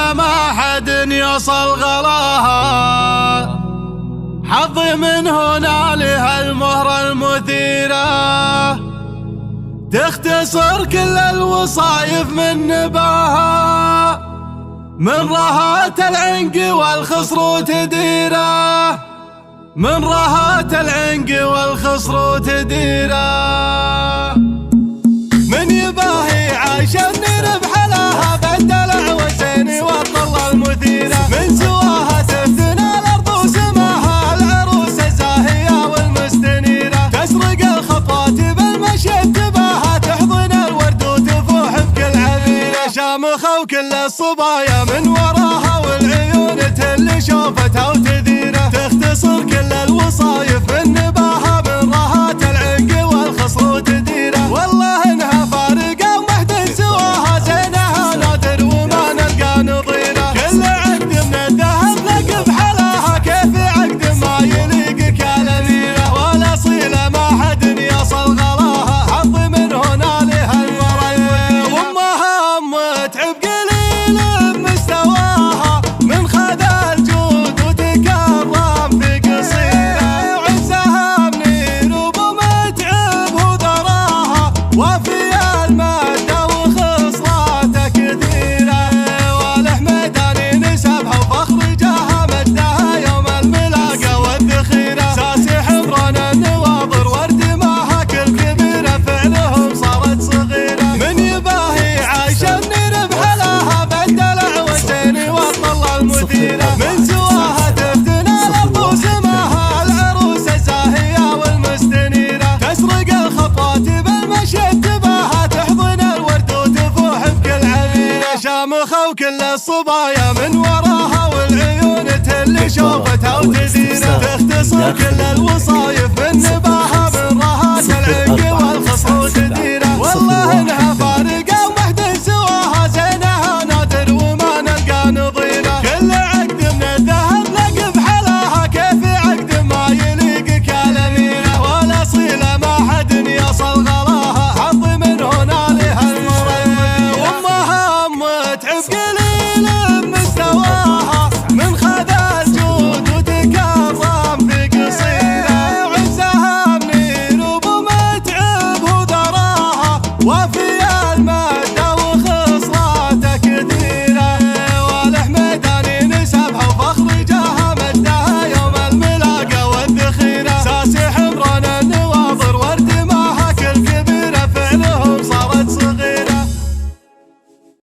وصيلة ما حد يوصل غلاها، حظي من هنا لها المهرة المثيرة، تختصر كل الوصايف من نباها، من رهات العنق والخصر وتديره، من رهات العنق والخصر وتديره. من يباهي عايشة نربح لها بالدلع والزين والطلة المثيرة، من سواها تفتنى الأرض وسماها العروس الزاهية والمستنيرة، تسرق الخطوات بالمشي اتباها، تحضن الورد وتفوح بكل عبيرة، شامخة وكل الصبايا من وراها والعيون تهل شوفتها وتذيرة، تختصر كل الوصايف من نباها، من رهات العنق والخصر وتديره. والله انها فارقة ومحد سواها، زينها نادر وما نلقى نظيره، كل عقد من الذهب لقب حلاها، كيف عقد ما يليقك يا الأميرة، والاصيلة ما حد يصل غلاها، حظي من هنا لها المرة، وامها متعب قليل بمستواها، من خذ الجود وتكرم في قصيرة، وعزها منير وبمتعب وذراها، وفي المادة وخصلاته كثيرة، والحمداني نسبها وفخر جاها، مدها يوم الملاقى والذخيرة، ساسي حمران النواظر واردماها، كل كبيرة فعلهم صارت صغيرة، من يباهي عايشة نربح لها بالدلع والزين والطلة المثيرة، من سواها تفتنى الأرض وسماها العروس الزاهية والمستنيرة، تسرق الخطوات بالمشي اتباها، تحضن الورد وتفوح بكل عبيرة، شامخة وكل الصبايا من وراها والعيون تهل شوفتها وتديره، تختصر كل الوصايف